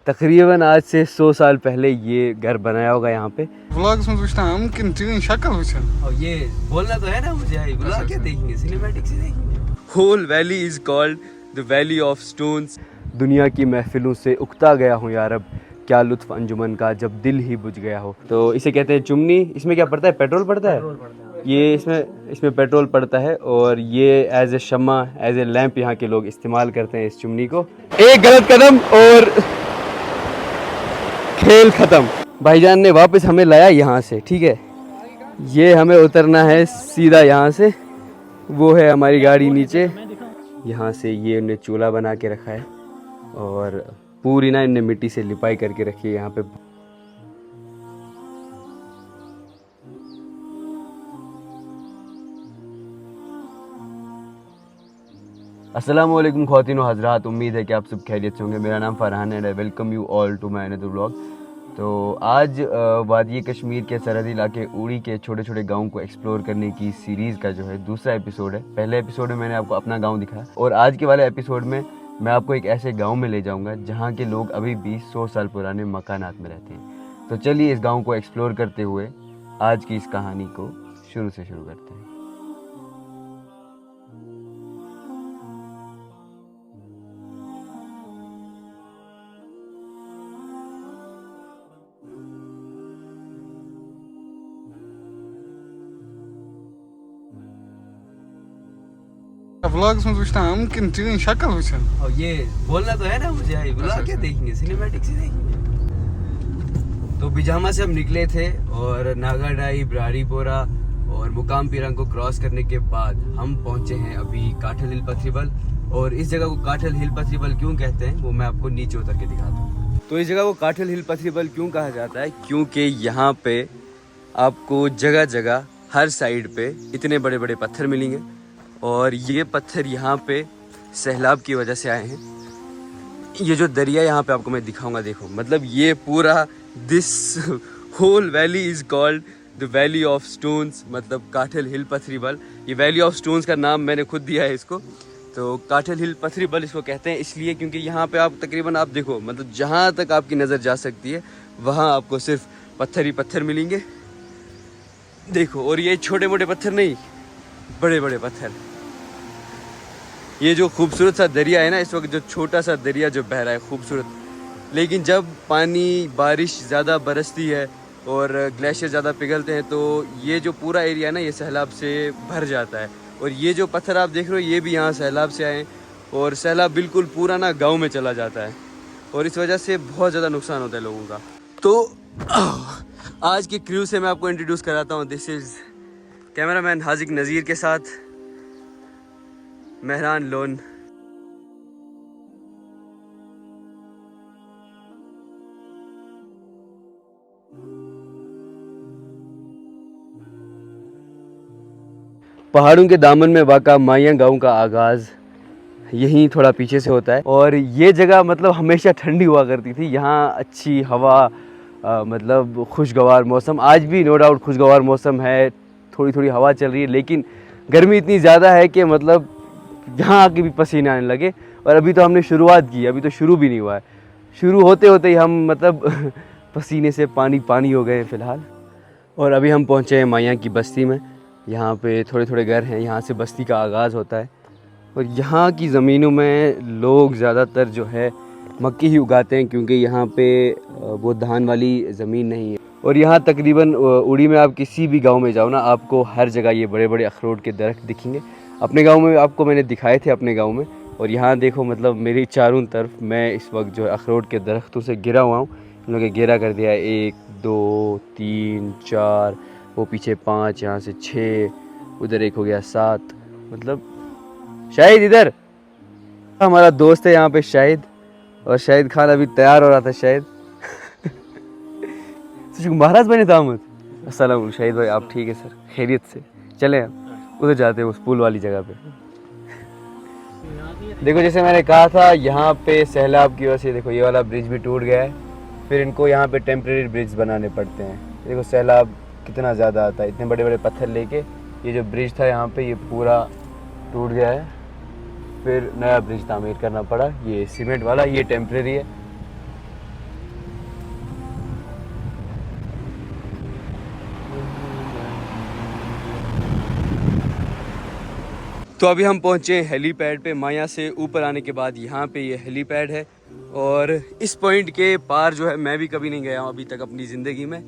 तकरीबन आज से 100 साल पहले ये घर बनाया होगा यहाँ पे। व्लॉग्स में पूछना हम किन चीज़ें शक्ल वुचन और ये बोलना तो है ना मुझे, व्लॉग क्या देखेंगे, सिनेमैटिक से देखेंगे। Whole valley is called the valley of stones. दुनिया की महफिलों से उकता गया हूँ यार, अब क्या लुत्फ अंजुमन का जब दिल ही बुझ गया हो। तो इसे कहते हैं चुमनी। इसमें क्या पड़ता है, पेट्रोल पड़ता है। ये इसमें पेट्रोल पड़ता है और ये as a Shamma, as a lamp यहाँ के लोग इस्तेमाल करते हैं इस चुमनी को। एक गलत कदम और खेल खत्म। भाईजान ने वापस हमें लाया यहाँ से, ठीक है। ये हमें उतरना है सीधा यहाँ से, वो है हमारी गाड़ी नीचे। यहाँ से ये उन्हें चूल्हा बना के रखा है और पूरी ना इनने मिट्टी से लिपाई करके रखी है यहाँ पे। अस्सलाम वालेकुम ख्वातीन व हज़रात, उम्मीद है कि आप सब खैरियत से होंगे। मेरा नाम फरहान है, welcome you all to my another vlog. तो आज वादी कश्मीर के सरहदी इलाके उड़ी के छोटे छोटे गाँव को एक्सप्लोर करने की सीरीज़ का जो है दूसरा एपिसोड है। पहले एपिसोड में मैंने आपको अपना गाँव दिखाया और आज के वाले एपिसोड में मैं आपको एक ऐसे गाँव में ले जाऊँगा जहाँ के लोग अभी भी 100 साल पुराने मकानात में रहते हैं। तो चलिए इस गाँव को एक्सप्लोर करते हुए आज की इस कहानी को शुरू से शुरू करते हैं। व्लॉग्स में पूछना हम किन चीज़ें शक्ल वुचन। और ये बोलना तो है ना मुझे, व्लॉग क्या देखेंगे, सिनेमैटिक से देखेंगे। तो बिजामा से हम निकले थे और नागाडाई, ब्रारीपोरा और मुकाम पिरंग को क्रॉस करने के बाद हम पहुंचे हैं अभी काठल हिल पथरीबल। और इस जगह को काठल हिल पथरीबल क्यों कहते हैं वो मैं आपको नीचे उतर के दिखाता हूँ। तो इस जगह को काठल हिल पथरीबल क्यों कहा जाता है, क्योंकि यहाँ पे आपको जगह जगह हर साइड पे इतने बड़े बड़े पत्थर मिलेंगे और ये पत्थर यहाँ पे सैलाब की वजह से आए हैं। ये जो दरिया यहाँ पे आपको मैं दिखाऊंगा, देखो, मतलब ये पूरा this whole valley is called the valley of stones, मतलब काठल हिल पथरीबल। ये वैली ऑफ स्टोन्स का नाम मैंने खुद दिया है इसको। तो काठल हिल पथरीबल इसको कहते हैं इसलिए क्योंकि यहाँ पे आप तकरीबन आप देखो, मतलब जहाँ तक आपकी नज़र जा सकती है वहाँ आपको सिर्फ पत्थर ही पत्थर मिलेंगे। देखो, और ये छोटे मोटे पत्थर नहीं, बड़े बड़े पत्थर। ये जो खूबसूरत सा दरिया है ना, इस वक्त जो छोटा सा दरिया जो बह रहा है खूबसूरत, लेकिन जब पानी बारिश ज़्यादा बरसती है और ग्लेशियर ज़्यादा पिघलते हैं तो ये जो पूरा एरिया ना ये सैलाब से भर जाता है। और ये जो पत्थर आप देख रहे हो ये भी यहाँ सैलाब से आए हैं और सैलाब बिल्कुल पूरा ना गाँव में चला जाता है और इस वजह से बहुत ज़्यादा नुकसान होता है लोगों का। तो आज के क्रू से मैं आपको इंट्रोड्यूस कराता हूँ। दिस इज़ कैमरामैन हाजिक नज़ीर के साथ मेहरान लोन। पहाड़ों के दामन में वाक़ा माया गांव का आगाज़ यहीं थोड़ा पीछे से होता है और ये जगह मतलब हमेशा ठंडी हुआ करती थी। यहाँ अच्छी हवा, मतलब खुशगवार मौसम, आज भी नो डाउट खुशगवार मौसम है, थोड़ी थोड़ी हवा चल रही है, लेकिन गर्मी इतनी ज़्यादा है कि मतलब यहाँ आके भी पसीने आने लगे। और अभी तो हमने शुरुआत की, अभी तो शुरू भी नहीं हुआ है। शुरू होते होते ही हम मतलब पसीने से पानी पानी हो गए फ़िलहाल। और अभी हम पहुँचे हैं माया की बस्ती में। यहाँ पे थोड़े थोड़े घर हैं, यहाँ से बस्ती का आगाज़ होता है। और यहाँ की ज़मीनों में लोग ज़्यादातर जो है मक्की ही उगाते हैं क्योंकि यहाँ पे वो धान वाली ज़मीन नहीं है। और यहाँ तकरीबन उड़ी में आप किसी भी गांव में जाओ ना, आपको हर जगह ये बड़े बड़े अखरोट के दरख्त दिखेंगे। अपने गांव में आपको मैंने दिखाए थे अपने गांव में। और यहाँ देखो, मतलब मेरी चारों तरफ मैं इस वक्त जो है अखरोट के दरख्तों से घिरा हुआ हूँ। इन लोगों ने घेरा कर दिया है, 1 2 3 4, वो पीछे 5, यहाँ से 6, उधर एक हो गया 7। मतलब शाहिद इधर हमारा दोस्त है यहाँ पे शाहिद, और शाहिद खान अभी तैयार हो रहा था शायद। महाराज बने दामद। अस्सलाम शाहिद भाई, आप ठीक है सर, खैरियत से? चले हम उधर जाते हैं उस पुल वाली जगह पे। देखो जैसे मैंने कहा था, यहाँ पे सैलाब की वजह से देखो ये वाला ब्रिज भी टूट गया है। फिर इनको यहाँ पे टेम्प्रेरी ब्रिज बनाने पड़ते हैं। देखो सैलाब कितना ज़्यादा आता है, इतने बड़े बड़े पत्थर लेके। ये जो ब्रिज था यहाँ पे ये पूरा टूट गया है, फिर नया ब्रिज तामीर करना पड़ा। ये सीमेंट वाला, ये टेम्प्रेरी है। तो अभी हम पहुँचे हेलीपैड पे। माया से ऊपर आने के बाद यहाँ पे ये हेलीपैड है और इस पॉइंट के पार जो है मैं भी कभी नहीं गया हूँ अभी तक अपनी ज़िंदगी में,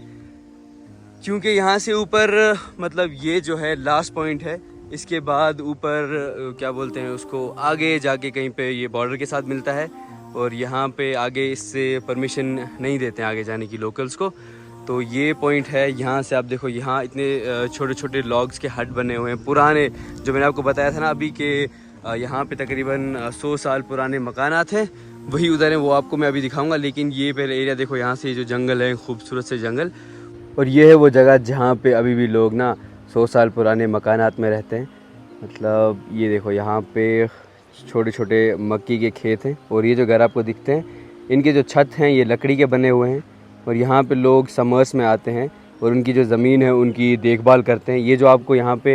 क्योंकि यहाँ से ऊपर मतलब ये जो है लास्ट पॉइंट है। इसके बाद ऊपर क्या बोलते हैं उसको, आगे जाके कहीं पे ये बॉर्डर के साथ मिलता है और यहाँ पे आगे इससे परमिशन नहीं देते हैं आगे जाने की लोकल्स को। तो ये पॉइंट है। यहाँ से आप देखो, यहाँ इतने छोटे छोटे लॉग्स के हट बने हुए हैं पुराने, जो मैंने आपको बताया था ना अभी के यहाँ पे तकरीबन 100 साल पुराने मकानात हैं, वही उधर हैं, वो आपको मैं अभी दिखाऊंगा। लेकिन ये पहले एरिया देखो, यहाँ से जो जंगल है, खूबसूरत से जंगल, और ये है वो जगह जहाँ पे अभी भी लोग ना 100 साल पुराने मकानात में रहते हैं। मतलब ये देखो, यहाँ पे छोटे छोटे मक्की के खेत हैं और ये जो घर आपको दिखते हैं, इनके जो छत हैं ये लकड़ी के बने हुए हैं और यहाँ पे लोग समर्स में आते हैं और उनकी जो ज़मीन है उनकी देखभाल करते हैं। ये जो आपको यहाँ पे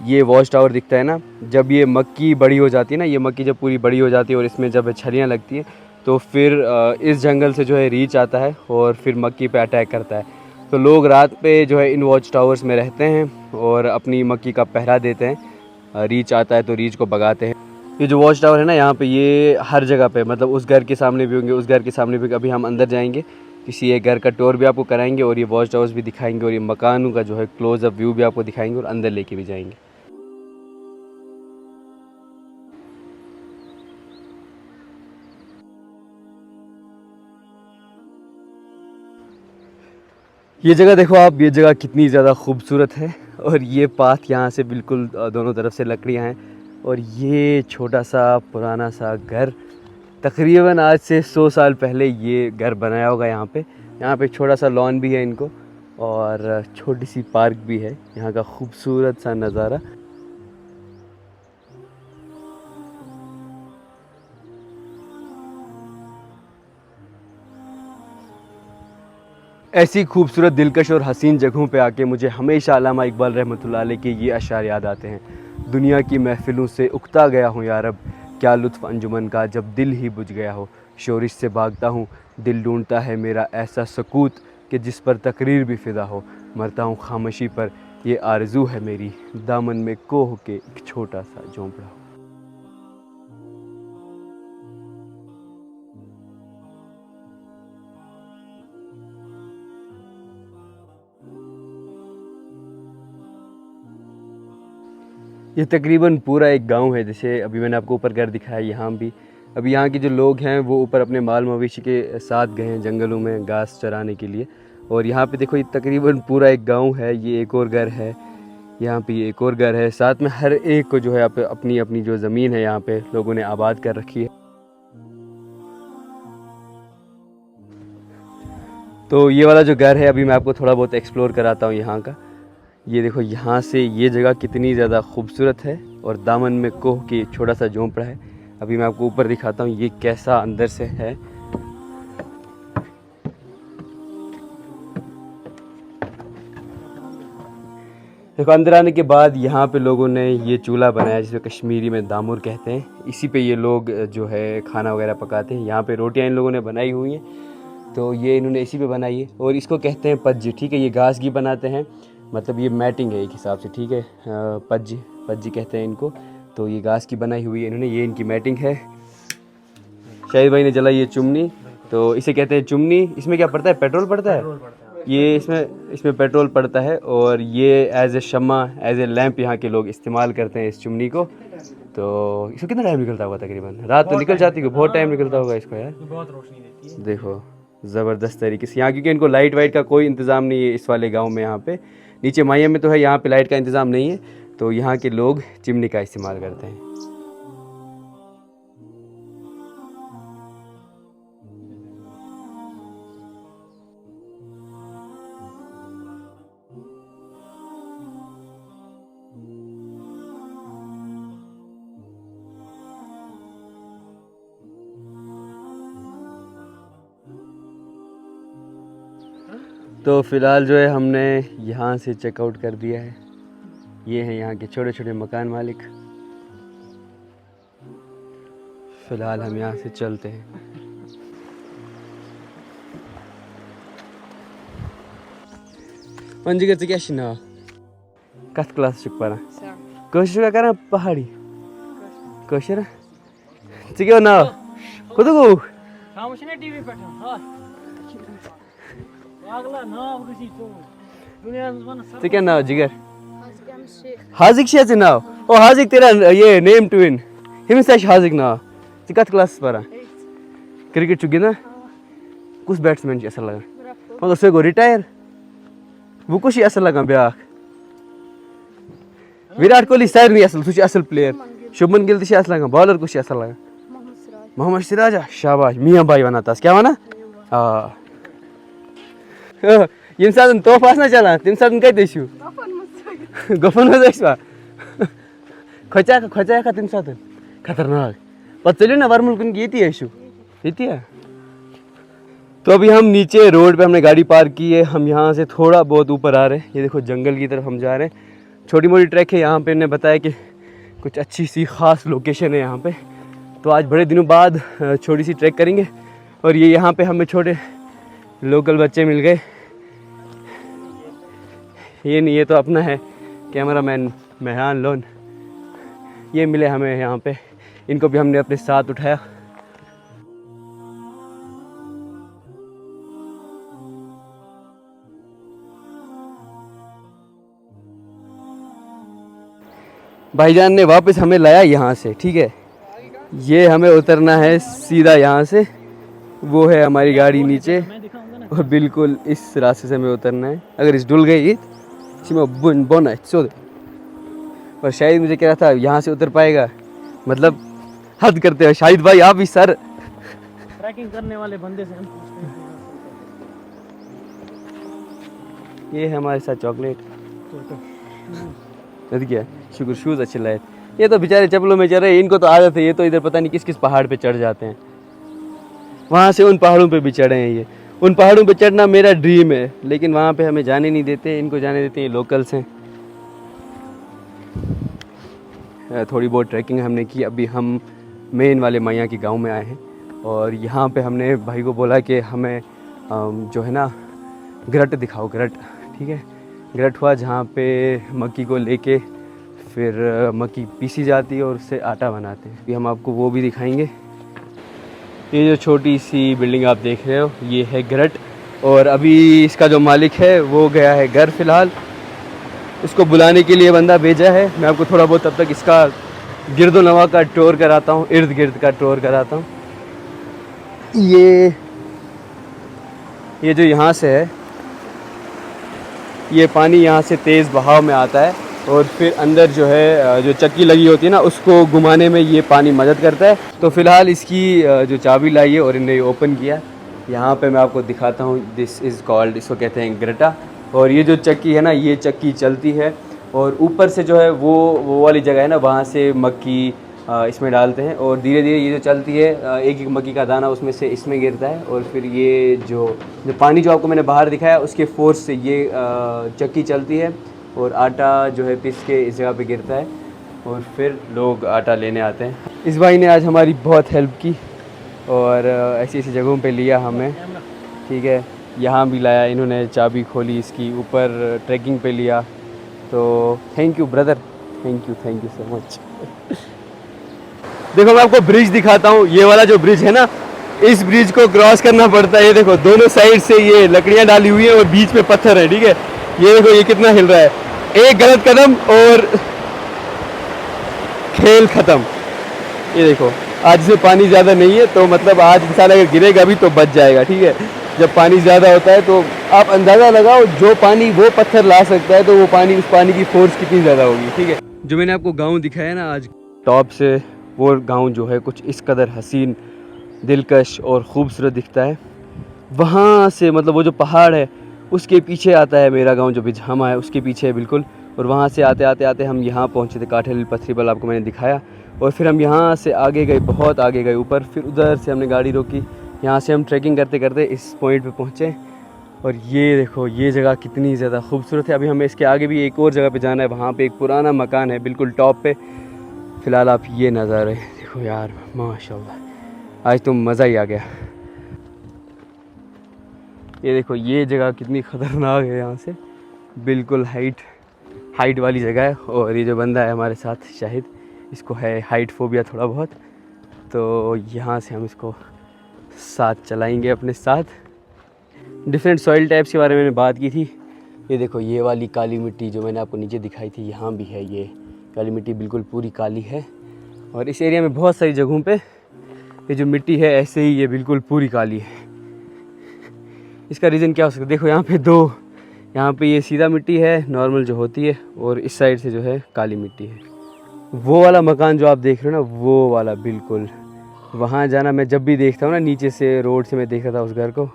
ये वॉच टावर दिखता है ना, जब ये मक्की बड़ी हो जाती है ना, ये मक्की जब पूरी बड़ी हो जाती है और इसमें जब छलियाँ लगती हैं तो फिर इस जंगल से जो है रीछ आता है और फिर मक्की पे अटैक करता है। तो लोग रात पे जो है इन वॉच टावर्स में रहते हैं और अपनी मक्की का पहरा देते हैं। रीछ आता है तो रीछ को भगाते हैं। ये जो वॉच टावर है ना यहाँ पे, ये हर जगह पे, मतलब उस घर के सामने भी होंगे, उस घर के सामने भी। अभी हम अंदर जाएंगे, किसी एक घर का टूर भी आपको कराएंगे और ये वॉच टावर्स भी दिखाएंगे और ये मकानों का जो है क्लोज अप व्यू भी आपको दिखाएंगे और अंदर लेके भी जाएंगे। ये जगह देखो आप, ये जगह कितनी ज़्यादा खूबसूरत है और ये पाथ यहाँ से बिल्कुल दोनों तरफ से लकड़ियाँ हैं और ये छोटा सा पुराना सा घर, तकरीबन आज से 100 साल पहले ये घर बनाया होगा। यहाँ पे एक छोटा सा लॉन भी है इनको और छोटी सी पार्क भी है। यहाँ का खूबसूरत सा नज़ारा। ऐसी खूबसूरत, दिलकश और हसीन जगहों पे आके मुझे हमेशा अल्लामा इकबाल रहमतुल्लाह अलैह के ये अशआर याद आते हैं। दुनिया की महफिलों से उकता गया हूँ या रब, क्या लुत्फ़ अंजुमन का जब दिल ही बुझ गया हो। शोरिश से भागता हूँ, दिल ढूंढता है मेरा ऐसा सकूत कि जिस पर तकरीर भी फ़िदा हो। मरता हूँ खामोशी पर, ये आरज़ू है मेरी, दामन में कोह के एक छोटा सा झोंपड़ा हो। ये तकरीबन पूरा एक गांव है। जैसे अभी मैंने आपको ऊपर घर दिखाया, यहाँ भी अभी यहाँ के जो लोग हैं वो ऊपर अपने माल मवेशी के साथ गए हैं जंगलों में घास चराने के लिए। और यहाँ पे देखो, ये तकरीबन पूरा एक गांव है। ये एक और घर है, यहाँ पे ये एक और घर है। साथ में हर एक को जो है अपनी अपनी जो ज़मीन है यहाँ पे लोगों ने आबाद कर रखी है। तो ये वाला जो घर है, अभी मैं आपको थोड़ा बहुत एक्सप्लोर कराता हूँ यहाँ का। ये देखो, यहाँ से ये जगह कितनी ज़्यादा खूबसूरत है और दामन में कोह की छोटा सा झोंपड़ा है। अभी मैं आपको ऊपर दिखाता हूँ ये कैसा अंदर से है। देखो, अंदर आने के बाद यहाँ पे लोगों ने ये चूल्हा बनाया जिसे कश्मीरी में दामुर कहते हैं। इसी पे ये लोग जो है खाना वगैरह पकाते हैं। यहाँ पे रोटियाँ इन लोगों ने बनाई हुई हैं, तो ये इन्होंने इसी पे बनाई है और इसको कहते हैं पज्जी। ठीक है, ये घास की बनाते हैं, मतलब ये मैटिंग है एक हिसाब से। ठीक है, पज्जी कहते हैं इनको। तो ये घास की बनाई हुई है इन्होंने, ये इनकी मैटिंग है। शाहिद भाई ने जलाई ये चुमनी, तो इसे कहते हैं चुमनी। इसमें क्या पड़ता है, पेट्रोल पड़ता है। ये इसमें पेट्रोल पड़ता है और ये as a Shamma, as a lamp यहाँ के लोग इस्तेमाल करते हैं इस चुमनी को। तो इसको कितना टाइम निकलता होगा, तकरीबन रात तो निकल जाती है, बहुत टाइम निकलता होगा इसको यार। बहुत रोशनी देती है। देखो ज़बरदस्त तरीके से यहाँ, क्योंकि इनको लाइट वाइट का कोई इंतज़ाम नहीं है इस वाले गांव में। यहाँ पे नीचे माया में तो है, यहाँ पे लाइट का इंतज़ाम नहीं है, तो यहाँ के लोग चिमनी का इस्तेमाल करते हैं। तो फ़िलहाल जो है हमने यहाँ से चेकआउट कर दिया है। ये हैं यहाँ के छोटे छोटे मकान मालिक। फ़िलहाल हम यहाँ से चलते हैं। मंजिगर क्या शिना कथ क्लास चुक पारा कशर का पहाड़ी कशर क्या नाव कत गो टीवी पे क्या नाव जिगर हाजिक शे नाव ओ हाजिक तेरा ये नेम ट्विन हिम्स हाजिक नाव कत क्लास परान क्रिकेट गिंदान कुछ बैट्समैन असल लगान मगर सह गो रिटायर वो कुछ असल लगान ब्या विराट कोहली सारे असल सह असल प्लेयर शुभमन गिल तह असल लगान बॉलर कुछ असल लगान मोहम्मद सिराजा शाबाश मियाँ भाई वन तस क्या वन ये सात तोफ आना चलान तम सात कत गफन मजा खोचा खोचा तम सात खतरनाक पे चलो ना वर्मुल कुन ये तो अभी हम नीचे रोड पे हमने गाड़ी पार्क की है। हम यहाँ से थोड़ा बहुत ऊपर आ रहे हैं। ये देखो जंगल की तरफ हम जा रहे हैं। छोटी मोटी ट्रैक है यहाँ पे। इन्होंने बताया कि कुछ अच्छी सी ख़ास लोकेशन है यहाँ पे। तो आज बड़े दिनों बाद छोटी सी ट्रैक करेंगे। और ये यहाँ पे हमें छोटे लोकल बच्चे मिल गए। ये नहीं, ये तो अपना है कैमरा मैन मेहरान लोन। ये मिले हमें यहाँ पे। इनको भी हमने अपने साथ उठाया। भाईजान ने वापस हमें लाया यहाँ से, ठीक है। ये हमें उतरना है सीधा यहाँ से। वो है हमारी गाड़ी नीचे और बिल्कुल इस रास्ते से हमें उतरना है। अगर इस डुल गई इसमें बोना है और शायद मुझे कह रहा था यहाँ से उतर पाएगा, मतलब हद करते हैं। शाहिद भाई आप भी सर ट्रैकिंग करने वाले बंदे से हम ये है हमारे साथ चॉकलेट। क्या शुक्र शूज़ अच्छे लाए। ये तो बेचारे चप्पलों में चल रहे, इनको तो आदत है। ये तो इधर पता नहीं किस किस पहाड़ पे चढ़ जाते हैं। वहाँ से उन पहाड़ों पे भी चढ़े हैं ये। उन पहाड़ों पे चढ़ना मेरा ड्रीम है, लेकिन वहाँ पे हमें जाने नहीं देते। इनको जाने देते हैं लोकल्स हैं। थोड़ी बहुत ट्रैकिंग हमने की। अभी हम मेन वाले मैया के गांव में आए हैं और यहाँ पे हमने भाई को बोला कि हमें जो है ना गरट दिखाओ, गरट, ठीक है। गरट हुआ जहाँ पे मक्की को लेके फिर मक्की पीसी जाती है और उससे आटा बनाते हैं। हम आपको वो भी दिखाएंगे। ये जो छोटी सी बिल्डिंग आप देख रहे हो ये है गरट। और अभी इसका जो मालिक है वो गया है घर फ़िलहाल। उसको बुलाने के लिए बंदा भेजा है। मैं आपको थोड़ा बहुत तब तक इसका गिरदो नवा का टूर कराता हूँ, इर्द गिर्द का टूर कराता हूँ। ये जो यहाँ से है, ये पानी यहाँ से तेज़ बहाव में आता है और फिर अंदर जो है जो चक्की लगी होती है ना उसको घुमाने में ये पानी मदद करता है। तो फ़िलहाल इसकी जो चाबी लाई है और इन्हें ओपन किया। यहाँ पे मैं आपको दिखाता हूँ। दिस इज़ कॉल्ड, इसको कहते हैं गरटा। और ये जो चक्की है ना, ये चक्की चलती है और ऊपर से जो है वो वाली जगह है ना, वहाँ से मक्की इसमें डालते हैं और धीरे धीरे ये जो चलती है एक एक मक्की का दाना उसमें से इसमें गिरता है और फिर ये जो पानी जो आपको मैंने बाहर दिखाया उसके फोर्स से ये चक्की चलती है और आटा जो है पिस के इस जगह पे गिरता है और फिर लोग आटा लेने आते हैं। इस भाई ने आज हमारी बहुत हेल्प की और ऐसी ऐसी जगहों पे लिया हमें, ठीक है। यहाँ भी लाया, इन्होंने चाबी खोली इसकी, ऊपर ट्रैकिंग पे लिया। तो thank you brother, thank you so much. देखो मैं आपको ब्रिज दिखाता हूँ। ये वाला जो ब्रिज है ना, इस ब्रिज को क्रॉस करना पड़ता है। ये देखो दोनों साइड से ये लकड़ियाँ डाली हुई हैं और बीच में पत्थर है, ठीक है। ये देखो ये कितना हिल रहा है। एक गलत कदम और खेल खत्म। ये देखो आज इसमें पानी ज़्यादा नहीं है तो मतलब आज इंसान अगर गिरेगा भी तो बच जाएगा, ठीक है। जब पानी ज़्यादा होता है तो आप अंदाज़ा लगाओ जो पानी वो पत्थर ला सकता है तो वो पानी, उस पानी की फोर्स कितनी ज़्यादा होगी, ठीक है। जो मैंने आपको गाँव दिखाया ना आज टॉप से, वो गांव जो है कुछ इस कदर हसीन, दिलकश और ख़ूबसूरत दिखता है। वहाँ से मतलब वो जो पहाड़ है उसके पीछे आता है मेरा गांव, जो बिजहामा है उसके पीछे है बिल्कुल। और वहाँ से आते आते हम यहाँ पहुँचे थे। काठेल पथरीबल आपको मैंने दिखाया और फिर हम यहाँ से आगे गए, बहुत आगे गए ऊपर। फिर उधर से हमने गाड़ी रोकी। यहाँ से हम ट्रैकिंग करते करते इस पॉइंट पे पहुँचे और ये देखो ये जगह कितनी ज़्यादा खूबसूरत है। अभी हमें इसके आगे भी एक और जगह पे जाना है। वहाँ पे एक पुराना मकान है बिल्कुल टॉप पे। फ़िलहाल आप ये नज़ारे देखो यार, माशाल्लाह आज तो मज़ा ही आ गया। ये देखो ये जगह कितनी ख़तरनाक है। यहाँ से बिल्कुल हाइट वाली जगह है। और ये जो बंदा है हमारे साथ शाहिद, इसको है हाइट फोबिया थोड़ा बहुत, तो यहाँ से हम इसको साथ चलाएंगे अपने साथ। डिफरेंट सॉइल टाइप्स के बारे में मैंने बात की थी। ये देखो ये वाली काली मिट्टी जो मैंने आपको नीचे दिखाई थी, यहाँ भी है ये काली मिट्टी, बिल्कुल पूरी काली है। और इस एरिया में बहुत सारी जगहों पे ये जो मिट्टी है ऐसे ही ये बिल्कुल पूरी काली है। इसका रीज़न क्या हो सकता है? देखो यहाँ पे दो, यहाँ पे ये सीधा मिट्टी है नॉर्मल जो होती है, और इस साइड से जो है काली मिट्टी है। वो वाला मकान जो आप देख रहे हो ना, वो वाला बिल्कुल वहाँ जाना, मैं जब भी देखता हूँ ना नीचे से रोड से मैं देखता था उस घर को,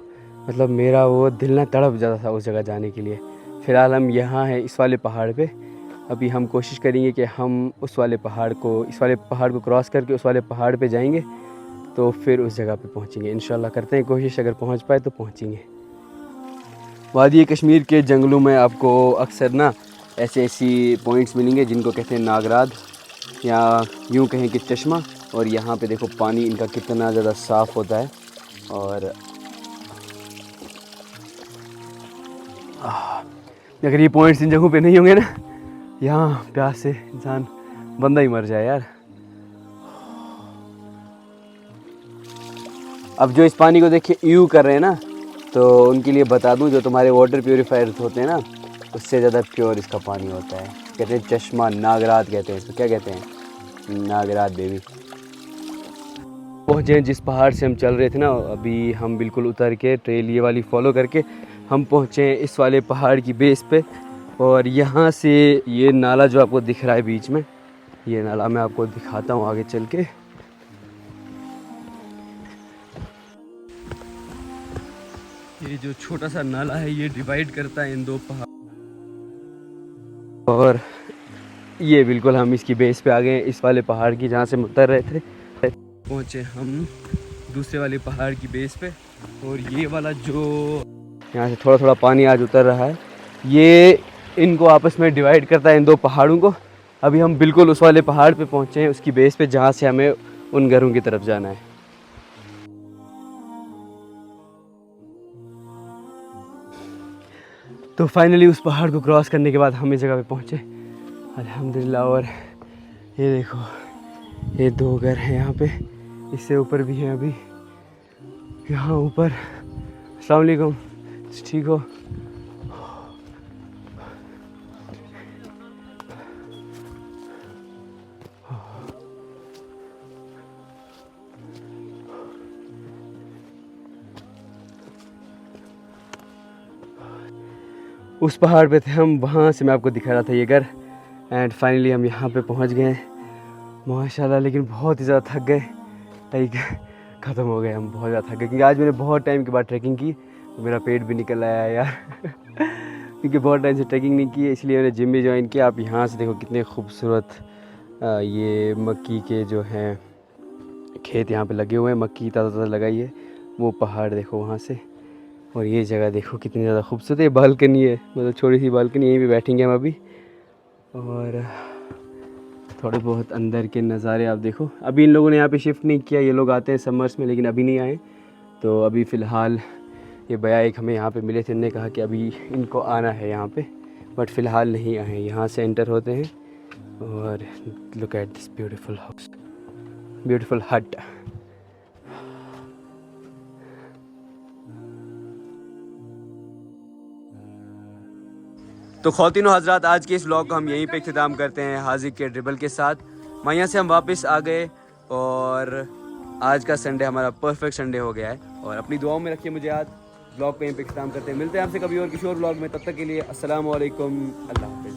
मतलब मेरा वो दिल ना तड़प जाता था उस जगह जाने के लिए। फ़िलहाल हम यहाँ हैं इस वाले पहाड़ पे। अभी हम कोशिश करेंगे कि हम इस वाले पहाड़ को क्रॉस करके उस वाले पहाड़ पे जाएंगे, तो फिर उस जगह पे पहुँचेंगे इंशाल्लाह। करते हैं कोशिश, अगर पहुँच पाए तो पहुँचेंगे। वादी कश्मीर के जंगलों में आपको अक्सर ना ऐसी पॉइंट्स मिलेंगे जिनको कहते हैं नागराद, या यूँ कहें कि चश्मा। और यहाँ पे देखो पानी इनका कितना ज़्यादा साफ़ होता है। और अगर ये पॉइंट्स इन जगहों पे नहीं होंगे ना, यहाँ प्यास से इंसान बंदा ही मर जाए यार। अब जो इस पानी को देखे यूँ कर रहे हैं ना, तो उनके लिए बता दूं, जो तुम्हारे वाटर प्योरीफायर्स होते हैं ना, उससे ज़्यादा प्योर इसका पानी होता है। कहते हैं चश्मा, नागरात कहते हैं इसको। क्या कहते हैं? नागरात बेबी। पहुँचे जिस पहाड़ से हम चल रहे थे ना, अभी हम बिल्कुल उतर के ट्रेल ये वाली फॉलो करके हम पहुँचे इस वाले पहाड़ की बेस पे। और यहाँ से ये नाला जो आपको दिख रहा है बीच में, ये नाला मैं आपको दिखाता हूँ आगे चल के। ये जो छोटा सा नाला है ये डिवाइड करता है इन दो पहाड़, और ये बिल्कुल हम इसकी बेस पे आ गए हैं, इस वाले पहाड़ की जहाँ से हम उतर रहे थे। पहुँचे हम दूसरे वाले पहाड़ की बेस पे। और ये वाला जो यहाँ से थोड़ा थोड़ा पानी आज उतर रहा है, ये इनको आपस में डिवाइड करता है इन दो पहाड़ों को। अभी हम बिल्कुल उस वाले पहाड़ पे पहुँचे हैं, उसकी बेस पे, जहाँ से हमें उन घरों की तरफ जाना है। तो फाइनली उस पहाड़ को क्रॉस करने के बाद हम इस जगह पे पहुँचे अल्हम्दुलिल्लाह। और ये देखो ये दो घर हैं यहाँ पे, इससे ऊपर भी हैं अभी यहाँ ऊपर। अस्सलाम वालेकुम, ठीक हो? उस पहाड़ पे थे हम, वहाँ से मैं आपको दिखा रहा था ये घर। एंड फाइनली हम यहाँ पे पहुँच गए माशाल्लाह। लेकिन बहुत ही ज़्यादा थक गए, लाइक ख़त्म हो गए हम, बहुत ज़्यादा थक गए, क्योंकि आज मैंने बहुत टाइम के बाद ट्रैकिंग की, तो मेरा पेट भी निकल आया यार क्योंकि बहुत टाइम से ट्रैकिंग नहीं की है, इसलिए मैंने जिम भी ज्वाइन किया। आप यहाँ से देखो कितने खूबसूरत ये मक्की के जो हैं खेत यहाँ पे लगे हुए हैं, मक्की ताज़ा ताज़ा लगाई है। वो पहाड़ देखो वहाँ से, और ये जगह देखो कितनी ज़्यादा खूबसूरत है। बालकनी है, मतलब छोटी सी बालकनी, यहीं पे बैठेंगे हम अभी। और थोड़े बहुत अंदर के नज़ारे आप देखो। अभी इन लोगों ने यहाँ पे शिफ्ट नहीं किया, ये लोग आते हैं समर्स में, लेकिन अभी नहीं आए। तो अभी फ़िलहाल ये भैया एक हमें यहाँ पे मिले थे, उन्होंने कहा कि अभी इनको आना है यहाँ पे, बट फ़िलहाल नहीं आए। यहाँ से एंटर होते हैं और look at this beautiful house, beautiful हट। तो ख़वातीन और हज़रात, आज के इस व्लॉग को हम यहीं पे इख्तिताम करते हैं हाजिक के ड्रिबल के साथ। माया से हम वापस आ गए और आज का संडे हमारा परफेक्ट संडे हो गया है। और अपनी दुआओं में रखिए मुझे याद। व्लॉग को यहीं पे इख्तिताम करते हैं, मिलते हैं आपसे कभी और किसी और व्लॉग में। तब तक के लिए अस्सलाम वालेकुम, अल्लाह हाफ़िज़।